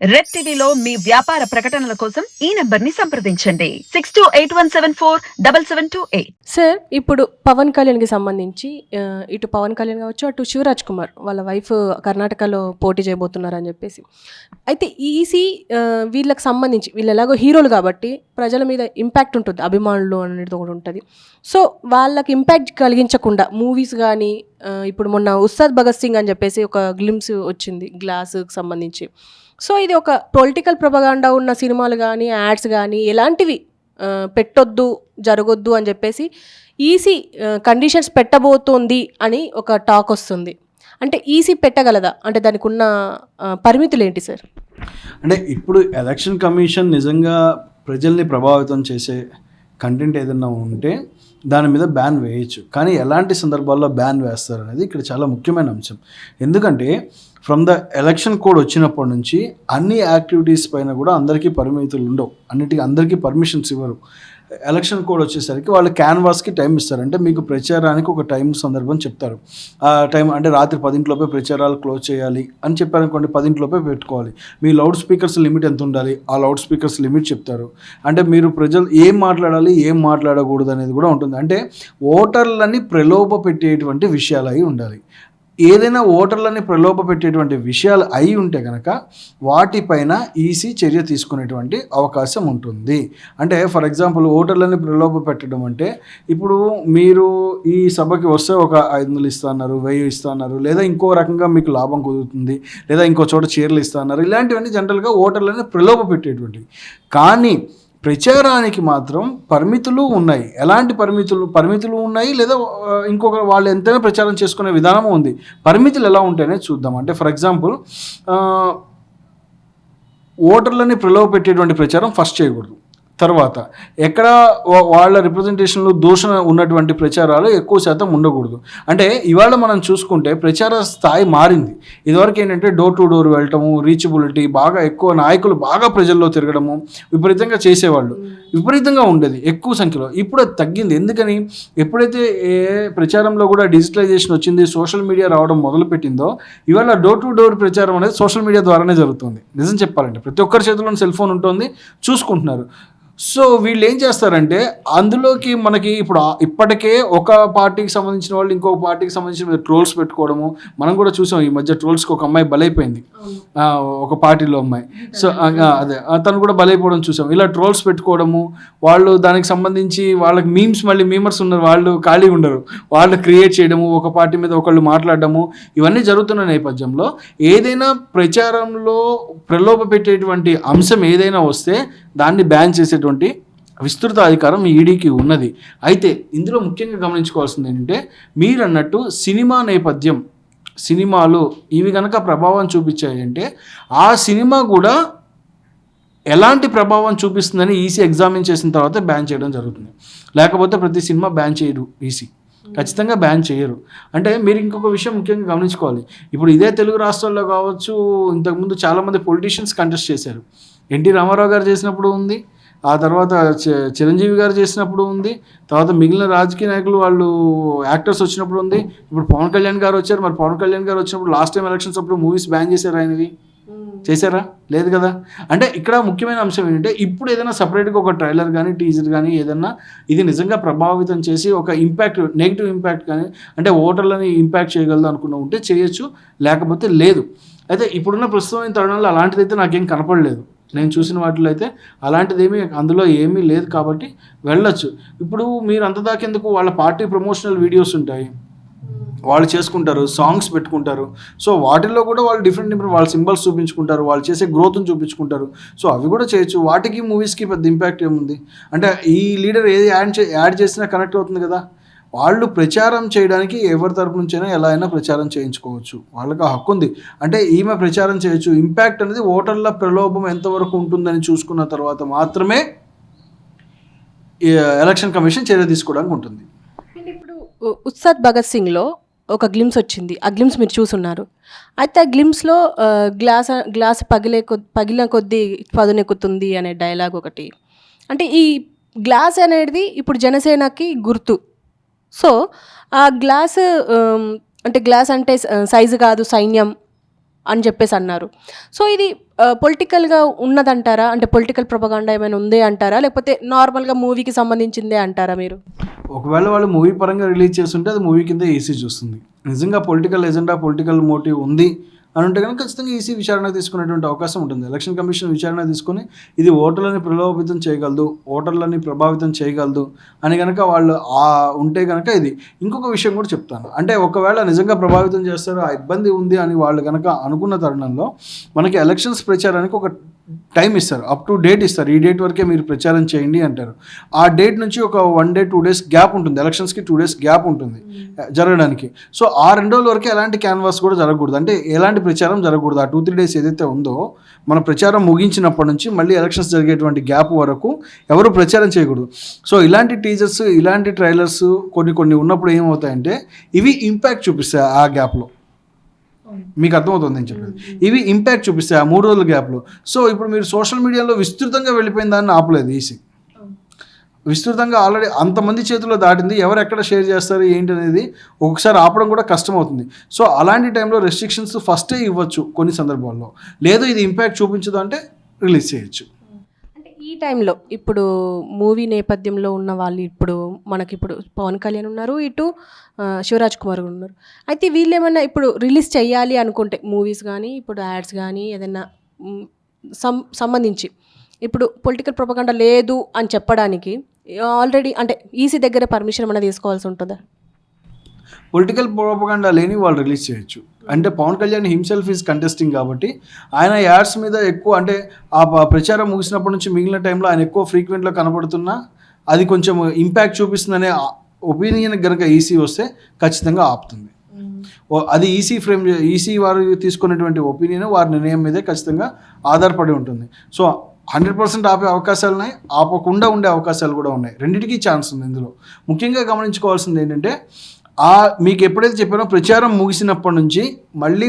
Red టీవీలో మీ వ్యాపార ప్రకటనల కోసం ఈ నంబర్ ని సంప్రదించండి 6281747728. సార్ ఇప్పుడు పవన్ కళ్యాణ్కి సంబంధించి ఇటు పవన్ కళ్యాణ్ కావచ్చు, అటు శివరాజ్ కుమార్ వాళ్ళ వైఫ్ కర్ణాటకలో పోటీ చేయబోతున్నారని చెప్పేసి. అయితే ఈసీ వీళ్ళకి సంబంధించి వీళ్ళు ఎలాగో హీరోలు కాబట్టి ప్రజల మీద ఇంపాక్ట్ ఉంటుంది, అభిమానులు అనేది ఒకటి ఉంటుంది. సో వాళ్ళకి ఇంపాక్ట్ కలిగించకుండా మూవీస్ కానీ, ఇప్పుడు మొన్న ఉస్తాద్ భగత్ సింగ్ అని చెప్పేసి ఒక గ్లిమ్స్ వచ్చింది గ్లాస్కి సంబంధించి. సో ఇది ఒక పొలిటికల్ ప్రొపగాండా ఉన్న సినిమాలు కానీ, యాడ్స్ కానీ ఎలాంటివి పెట్టొద్దు, జరగొద్దు అని చెప్పేసి ఈసీ కండిషన్స్ పెట్టబోతోంది అని ఒక టాక్ వస్తుంది. అంటే ఈసీ పెట్టగలదా? అంటే దానికి ఉన్న పరిమితులు ఏంటి సార్? అంటే ఇప్పుడు ఎలక్షన్ కమిషన్ నిజంగా ప్రజల్ని ప్రభావితం చేసే కంటెంట్ ఏదైనా ఉంటే దాని మీద బ్యాన్ వేయచ్చు. కానీ ఎలాంటి సందర్భాల్లో బ్యాన్ వేస్తారు అనేది ఇక్కడ చాలా ముఖ్యమైన అంశం. ఎందుకంటే ఫ్రమ్ ద ఎలక్షన్ కోడ్ వచ్చినప్పటి నుంచి అన్ని యాక్టివిటీస్ పైన కూడా అందరికీ పరిమితులు ఉండవు, అందరికీ పర్మిషన్స్ ఇవ్వరు. ఎలక్షన్ కోడ్ వచ్చేసరికి వాళ్ళు క్యాన్వాస్కి టైం ఇస్తారు. అంటే మీకు ప్రచారానికి ఒక టైం సందర్భం చెప్తారు. ఆ టైం అంటే రాత్రి 10 ప్రచారాలు క్లోజ్ చేయాలి అని చెప్పారనుకోండి, 10 పెట్టుకోవాలి. మీ లౌడ్ స్పీకర్స్ లిమిట్ ఎంత ఉండాలి, ఆ లౌడ్ స్పీకర్స్ లిమిట్ చెప్తారు. అంటే మీరు ప్రజలు ఏం మాట్లాడాలి, ఏం మాట్లాడకూడదు అనేది కూడా ఉంటుంది. అంటే ఓటర్లని ప్రలోభ పెట్టేటువంటి విషయాలు అయి ఉండాలి. ఏదైనా ఓటర్లని ప్రలోభ పెట్టేటువంటి విషయాలు అయి ఉంటే కనుక వాటిపైన ఈసీ చర్య తీసుకునేటువంటి అవకాశం ఉంటుంది. అంటే ఫర్ ఎగ్జాంపుల్ ఓటర్లని ప్రలోభ పెట్టడం అంటే, ఇప్పుడు మీరు ఈ సభకి వస్తే ఒక 500 ఇస్తున్నారు, 1000 ఇస్తున్నారు, లేదా ఇంకో రకంగా మీకు లాభం కుదురుతుంది, లేదా ఇంకో చోట చీరలు ఇస్తున్నారు. ఇలాంటివన్నీ జనరల్గా ఓటర్లని ప్రలోభ పెట్టేటువంటివి. కానీ ప్రచారానికి మాత్రం పరిమితులు ఉన్నాయి. ఎలాంటి పరిమితులు ఉన్నాయి, లేదా ఇంకొక వాళ్ళు ఎంతైనా ప్రచారం చేసుకునే విధానం ఉంది. పరిమితులు ఎలా ఉంటాయనే చూద్దాం. అంటే ఫర్ ఎగ్జాంపుల్ ఓటర్లని ప్రలోభ పెట్టేటువంటి ప్రచారం ఫస్ట్ చేయకూడదు. తర్వాత ఎక్కడ వాళ్ళ రిప్రజెంటేషన్లు దూషణ ఉన్నటువంటి ప్రచారాలు ఎక్కువ శాతం ఉండకూడదు. అంటే ఇవాళ మనం చూసుకుంటే ప్రచార స్థాయి మారింది. ఇదివరకు ఏంటంటే డోర్ టు డోర్ వెళ్ళటము, రీచబిలిటీ బాగా ఎక్కువ, నాయకులు బాగా ప్రజల్లో తిరగడము విపరీతంగా చేసేవాళ్ళు, విపరీతంగా ఉండేది ఎక్కువ సంఖ్యలో. ఇప్పుడు అది తగ్గింది. ఎందుకని? ఎప్పుడైతే ప్రచారంలో కూడా డిజిటలైజేషన్ వచ్చింది, సోషల్ మీడియా రావడం మొదలుపెట్టిందో, ఇవాళ డోర్ టు డోర్ ప్రచారం అనేది సోషల్ మీడియా ద్వారానే జరుగుతుంది. నిజం చెప్పాలంటే ప్రతి ఒక్కరి చేతిలో సెల్ ఫోన్ ఉంటుంది, చూసుకుంటున్నారు. సో వీళ్ళు ఏం చేస్తారంటే అందులోకి మనకి ఇప్పుడు ఇప్పటికే ఒక పార్టీకి సంబంధించిన వాళ్ళు ఇంకొక పార్టీకి సంబంధించిన ట్రోల్స్ పెట్టుకోవడము మనం కూడా చూసాం. ఈ మధ్య ట్రోల్స్కి ఒక అమ్మాయి బలైపోయింది, ఒక పార్టీలో అమ్మాయి. సో అదే తను కూడా బలైపోవడం చూసాం. ఇలా ట్రోల్స్ పెట్టుకోవడము, వాళ్ళు దానికి సంబంధించి వాళ్ళకి మళ్ళీ మీమర్స్ ఉన్నారు, వాళ్ళు ఖాళీ ఉండరు, వాళ్ళు క్రియేట్ చేయడము, ఒక పార్టీ మీద ఒకళ్ళు మాట్లాడడము, ఇవన్నీ జరుగుతున్న నేపథ్యంలో ఏదైనా ప్రచారంలో ప్రలోభ పెట్టేటువంటి అంశం ఏదైనా వస్తే దాన్ని బ్యాన్ చేసేటువంటి విస్తృత అధికారం ఈడీకి ఉన్నది. అయితే ఇందులో ముఖ్యంగా గమనించుకోవాల్సింది ఏంటంటే, మీరు అన్నట్టు సినిమా నేపథ్యం, సినిమాలు ఇవి కనుక ప్రభావం చూపించాయంటే ఆ సినిమా కూడా ఎలాంటి ప్రభావం చూపిస్తుందని ఈసీ ఎగ్జామిన్ చేసిన తర్వాత బ్యాన్ చేయడం జరుగుతుంది. లేకపోతే ప్రతి సినిమా బ్యాన్ చేయరు, ఈసీ ఖచ్చితంగా బ్యాన్ చేయరు. అంటే మీరు ఇంకొక విషయం ముఖ్యంగా గమనించుకోవాలి. ఇప్పుడు ఇదే తెలుగు రాష్ట్రాల్లో కావచ్చు, ఇంతకుముందు చాలామంది పొలిటీషియన్స్ కంటెస్ట్ చేశారు. ఎన్టీ రామారావు గారు చేసినప్పుడు ఉంది, ఆ తర్వాత చిరంజీవి గారు చేసినప్పుడు ఉంది, తర్వాత మిగిలిన రాజకీయ నాయకులు వాళ్ళు యాక్టర్స్ వచ్చినప్పుడు ఉంది, ఇప్పుడు పవన్ కళ్యాణ్ గారు వచ్చారు. మరి పవన్ కళ్యాణ్ గారు వచ్చినప్పుడు లాస్ట్ టైం ఎలక్షన్స్ అప్పుడు మూవీస్ బ్యాన్ చేశారు, ఆయనవి చేశారా? లేదు కదా. అంటే ఇక్కడ ముఖ్యమైన అంశం ఏంటంటే, ఇప్పుడు ఏదైనా సపరేట్గా ఒక ట్రైలర్ కానీ టీజర్ కానీ ఏదన్నా ఇది నిజంగా ప్రభావితం చేసి ఒక ఇంపాక్ట్, నెగిటివ్ ఇంపాక్ట్ కానీ, అంటే ఓటర్లని ఇంపాక్ట్ చేయగలదు అనుకున్న ఉంటే చేయొచ్చు, లేకపోతే లేదు. అయితే ఇప్పుడున్న ప్రస్తుతమైన తరుణంలో అలాంటిదైతే నాకేం కనపడలేదు. నేను చూసిన వాటిలో అయితే అలాంటిది అందులో ఏమీ లేదు కాబట్టి వెళ్ళొచ్చు. ఇప్పుడు మీరు అంతదాకెందుకు, వాళ్ళ పార్టీ ప్రమోషనల్ వీడియోస్ ఉంటాయి, వాళ్ళు చేసుకుంటారు, సాంగ్స్ పెట్టుకుంటారు. సో వాటిల్లో కూడా వాళ్ళు డిఫరెంట్ వాళ్ళ సింబల్స్ చూపించుకుంటారు, వాళ్ళు చేసే గ్రోత్ని చూపించుకుంటారు. సో అవి కూడా చేయొచ్చు. వాటికి మూవీస్కి పెద్ద ఇంపాక్ట్ ఏముంది? అంటే ఈ లీడర్ ఏది యాడ్ చేసినా కనెక్ట్ అవుతుంది కదా. వాళ్ళు ప్రచారం చేయడానికి ఎవరి తరపు నుంచైనా ఎలా అయినా ప్రచారం చేయించుకోవచ్చు, వాళ్ళకి ఆ హక్కు ఉంది. అంటే ఈమె ప్రచారం చేయొచ్చు. ఇంపాక్ట్ అనేది ఓటర్ల ప్రలోభం ఎంతవరకు ఉంటుందని చూసుకున్న తర్వాత మాత్రమే ఎలక్షన్ కమిషన్ చర్య తీసుకోవడానికి ఉంటుంది. ఇప్పుడు ఉస్తాద్ భగత్ సింగ్లో ఒక గ్లిమ్స్ వచ్చింది, ఆ గ్లిమ్స్ మీరు చూసున్నారు. అయితే ఆ గ్లిమ్స్లో గ్లాస్ పగిలిన కొద్దీ పదునెక్కుతుంది అనే డైలాగ్ ఒకటి. అంటే ఈ గ్లాస్ అనేది ఇప్పుడు జనసేనకి గుర్తు. సో ఆ గ్లాస్ అంటే సైజు కాదు, సైన్యం అని చెప్పేసి అన్నారు. సో ఇది పొలిటికల్గా ఉన్నదంటారా? అంటే పొలిటికల్ ప్రొపగాండా ఏమైనా ఉంది అంటారా, లేకపోతే నార్మల్గా మూవీకి సంబంధించిందే అంటారా మీరు? ఒకవేళ వాళ్ళు మూవీ పరంగా రిలీజ్ చేస్తుంటే అది మూవీ కింద ఈసీ చూస్తుంది. నిజంగా పొలిటికల్ ఎజెండా, పొలిటికల్ మోటివ్ ఉంది అని ఉంటే కనుక ఖచ్చితంగా ఈసీ విచారణ తీసుకునేటువంటి అవకాశం ఉంటుంది. ఎలక్షన్ కమిషన్ విచారణ తీసుకొని ఇది ఓటర్లని ప్రలోభితం చేయగలదు, ఓటర్లని ప్రభావితం చేయగలదు అని కనుక వాళ్ళు ఉంటే కనుక ఇది. ఇంకొక విషయం కూడా చెప్తాను, అంటే ఒకవేళ నిజంగా ప్రభావితం చేస్తారు, ఆ ఇబ్బంది ఉంది అని వాళ్ళు కనుక అనుకున్న తరుణంలో మనకి ఎలక్షన్స్ ప్రచారానికి ఒక టైం ఇస్తారు, అప్ టు డేట్ ఇస్తారు. ఈ డేట్ వరకే మీరు ప్రచారం చేయండి అంటారు. ఆ డేట్ నుంచి ఒక 1 day 2 days గ్యాప్ ఉంటుంది, ఎలక్షన్స్కి 2 days గ్యాప్ ఉంటుంది జరగడానికి. సో ఆ 2 రోజుల వరకు ఎలాంటి క్యాన్వాస్ కూడా జరగకూడదు, అంటే ఎలాంటి ప్రచారం జరగకూడదు. ఆ 2-3 days ఏదైతే ఉందో మన ప్రచారం ముగించినప్పటి నుంచి మళ్ళీ ఎలక్షన్స్ జరిగేటువంటి గ్యాప్ వరకు ఎవరు ప్రచారం చేయకూడదు. సో ఇలాంటి టీజర్స్, ఇలాంటి ట్రైలర్స్ కొన్ని ఉన్నప్పుడు ఏమవుతాయంటే ఇవి ఇంపాక్ట్ చూపిస్తాయి ఆ గ్యాప్లో. మీకు అర్థమవుతుంది నేను చెప్పేది. ఇవి ఇంపాక్ట్ చూపిస్తాయి ఆ 3 రోజుల గ్యాప్లో. సో ఇప్పుడు మీరు సోషల్ మీడియాలో విస్తృతంగా వెళ్ళిపోయిన దాన్ని ఆపలేదు ఈసీ. విస్తృతంగా ఆల్రెడీ అంతమంది చేతిలో దాటింది, ఎవరు ఎక్కడ షేర్ చేస్తారు ఏంటి అనేది ఒకసారి ఆపడం కూడా కష్టం అవుతుంది. సో అలాంటి టైంలో రెస్ట్రిక్షన్స్ ఫస్టే ఇవ్వచ్చు కొన్ని సందర్భాల్లో. లేదు ఇది ఇంపాక్ట్ చూపించదు అంటే రిలీజ్ చేయొచ్చు. అంటే ఈ టైంలో ఇప్పుడు మూవీ నేపథ్యంలో ఉన్న వాళ్ళు ఇప్పుడు పవన్ కళ్యాణ్ ఉన్నారు, ఇటు శివరాజ్ కుమార్ ఉన్నారు. అయితే వీళ్ళు ఏమన్నా ఇప్పుడు రిలీజ్ చేయాలి అనుకుంటే మూవీస్ కానీ ఇప్పుడు యాడ్స్ కానీ ఏదైనా సంబంధించి ఇప్పుడు పొలిటికల్ ప్రొపగండా లేదు అని చెప్పడానికి ఆల్రెడీ అంటే ఈసీ దగ్గర పర్మిషన్ ఏమైనా తీసుకోవాల్సి ఉంటుందా? పొలిటికల్ ప్రోపగండా లేని వాళ్ళు రిలీజ్ చేయొచ్చు. అంటే Pawan Kalyan himself is contesting కాబట్టి ఆయన యాడ్స్ మీద ఎక్కువ, అంటే ఆ ప్రచారం ముగిసినప్పటి నుంచి మిగిలిన టైంలో ఆయన ఎక్కువ ఫ్రీక్వెంట్లో కనపడుతున్నా అది కొంచెం ఇంపాక్ట్ చూపిస్తుందనే ఒపీనియన్ కనుక ఈసీ వస్తే ఖచ్చితంగా ఆపుతుంది. అది ఈసీ వారు తీసుకునేటువంటి ఒపీనియన్ వారి నిర్ణయం మీదే ఖచ్చితంగా ఆధారపడి ఉంటుంది. సో 100% ఆపే అవకాశాలు ఉన్నాయి, ఆపకుండా ఉండే అవకాశాలు కూడా ఉన్నాయి. రెండింటికి ఛాన్స్ ఉంది. ఇందులో ముఖ్యంగా గమనించుకోవాల్సింది ఏంటంటే మీకు ఎప్పుడైతే చెప్పానో ప్రచారం ముగిసినప్పటి నుంచి మళ్ళీ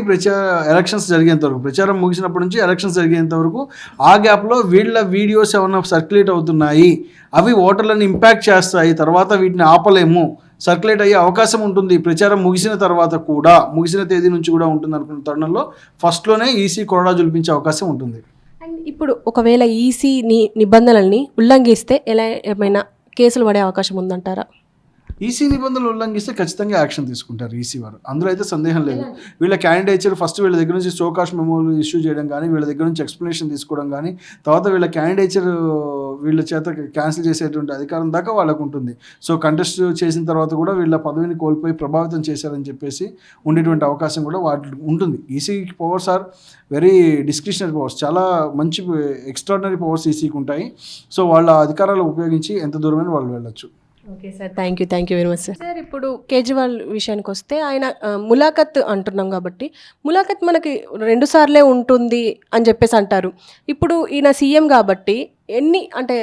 ఎలక్షన్స్ జరిగేంత వరకు, ప్రచారం ముగిసినప్పటి నుంచి ఎలక్షన్స్ జరిగేంత వరకు ఆ గ్యాప్లో వీళ్ళ వీడియోస్ ఏమన్నా సర్క్యులేట్ అవుతున్నాయి, అవి ఓటర్లను ఇంపాక్ట్ చేస్తాయి, తర్వాత వీటిని ఆపలేము, సర్క్యులేట్ అయ్యే అవకాశం ఉంటుంది ప్రచారం ముగిసిన తర్వాత కూడా, ముగిసిన తేదీ నుంచి కూడా ఉంటుంది అనుకున్న తరుణంలో ఫస్ట్లోనే ఈసీ కొరడా జులిపించే అవకాశం ఉంటుంది. అండ్ ఇప్పుడు ఒకవేళ ఈసీ నిబంధనల్ని ఉల్లంఘిస్తే ఏమైనా కేసులు పడే అవకాశం ఉందంటారా? ఈసీ నిబంధనలు ఉల్లంఘిస్తే ఖచ్చితంగా యాక్షన్ తీసుకుంటారు ఈసీ వారు, అందులో అయితే సందేహం లేదు. వీళ్ళ క్యాండిడేచర్ ఫస్ట్ వీళ్ళ దగ్గర నుంచి షోకాష్ మెమోలు ఇష్యూ చేయడం కానీ, వీళ్ళ దగ్గర నుంచి ఎక్స్ప్లెనేషన్ తీసుకోవడం కానీ, తర్వాత వీళ్ళ క్యాండిడేచర్ వీళ్ళ చేత క్యాన్సిల్ చేసేటువంటి అధికారం దాకా వాళ్ళకు ఉంటుంది. సో కంటెస్ట్ చేసిన తర్వాత కూడా వీళ్ళ పదవిని కోల్పోయి ప్రభావితం చేశారని చెప్పేసి ఉండేటువంటి అవకాశం కూడా వాటికి ఉంటుంది. EC powers are very discretionary powers, చాలా మంచి ఎక్స్ట్రాడినరీ పవర్స్ ఈసీకి ఉంటాయి. సో వాళ్ళ అధికారాలు ఉపయోగించి ఎంత దూరమైన వాళ్ళు వెళ్ళొచ్చు. Okay sir, thank you very much sir. Sir ఇప్పుడు కేజ్రీవాల్ విషయానికి వస్తే ఆయన ములాఖత్ అంటున్నాం కాబట్టి ములాఖత్ మనకి 2 సార్లే ఉంటుంది అని చెప్పేసి అంటారు. ఇప్పుడు ఈయన సీఎం కాబట్టి అంటే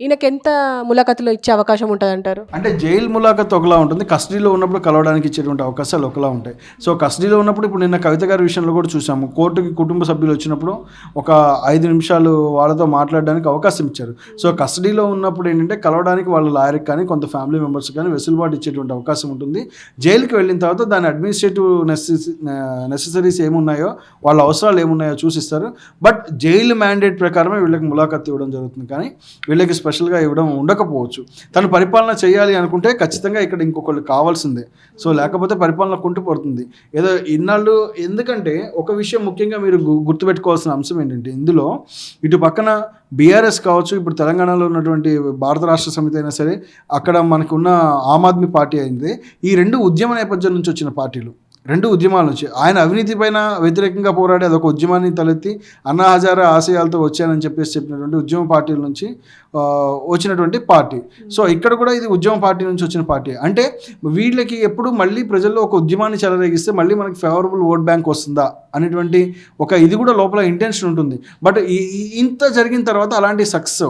ఈయనకి ఎంత ములాఖతులు ఇచ్చే అవకాశం ఉంటుంది అంటారు? అంటే జైలు ములాఖత్ ఒకలా ఉంటుంది, కస్టడీలో ఉన్నప్పుడు కలవడానికి ఇచ్చేటువంటి అవకాశాలు ఒకలా ఉంటాయి. సో కస్టడీలో ఉన్నప్పుడు ఇప్పుడు నిన్న కవిత గారి విషయంలో కూడా చూసాము, కోర్టుకి కుటుంబ సభ్యులు వచ్చినప్పుడు ఒక 5 నిమిషాలు వాళ్ళతో మాట్లాడడానికి అవకాశం ఇచ్చారు. సో కస్టడీలో ఉన్నప్పుడు ఏంటంటే కలవడానికి వాళ్ళ లాయర్కి కానీ కొంత ఫ్యామిలీ మెంబర్స్ కానీ వెసులుబాటు ఇచ్చేటువంటి అవకాశం ఉంటుంది. జైలుకి వెళ్ళిన తర్వాత దాని అడ్మినిస్ట్రేటివ్ నెసెసరీస్ ఏమున్నాయో, వాళ్ళ అవసరాలు ఏమున్నాయో చూసిస్తారు. బట్ జైలు మ్యాండేట్ ప్రకారమే వీళ్ళకి ములాఖత్ ఇవ్వడం జరుగుతుంది, కానీ వీళ్ళకి స్పెషల్గా ఇవ్వడం ఉండకపోవచ్చు. తను పరిపాలన చేయాలి అనుకుంటే ఖచ్చితంగా ఇక్కడ ఇంకొకళ్ళు కావాల్సిందే. సో లేకపోతే పరిపాలన కుంటుపడుతుంది ఏదో ఇన్నాళ్ళు. ఎందుకంటే ఒక విషయం ముఖ్యంగా మీరు గుర్తుపెట్టుకోవాల్సిన అంశం ఏంటంటే, ఇందులో ఇటు పక్కన బీఆర్ఎస్ కావచ్చు, ఇప్పుడు తెలంగాణలో ఉన్నటువంటి భారత రాష్ట్ర సమితి అయినా సరే, అక్కడ మనకున్న ఆమ్ ఆద్మీ పార్టీ అయింది, ఈ 2 ఉద్యమ నేపథ్యం నుంచి వచ్చిన పార్టీలు, 2 ఉద్యమాల నుంచి. ఆయన అవినీతి పైన వ్యతిరేకంగా పోరాడి అదొక ఉద్యమాన్ని తలెత్తి అన్నా హజారా ఆశయాలతో వచ్చానని చెప్పినటువంటి ఉద్యమ పార్టీల నుంచి వచ్చినటువంటి పార్టీ. సో ఇక్కడ కూడా ఇది ఉద్యమ పార్టీ నుంచి వచ్చిన పార్టీ. అంటే వీళ్ళకి ఎప్పుడు మళ్ళీ ప్రజల్లో ఒక ఉద్యమాన్ని చెలరేగిస్తే మళ్ళీ మనకి ఫేవరబుల్ ఓట్ బ్యాంక్ వస్తుందా అనేటువంటి ఒక ఇది కూడా లోపల ఇంటెన్షన్ ఉంటుంది. బట్ ఇంత జరిగిన తర్వాత అలాంటి సక్సెస్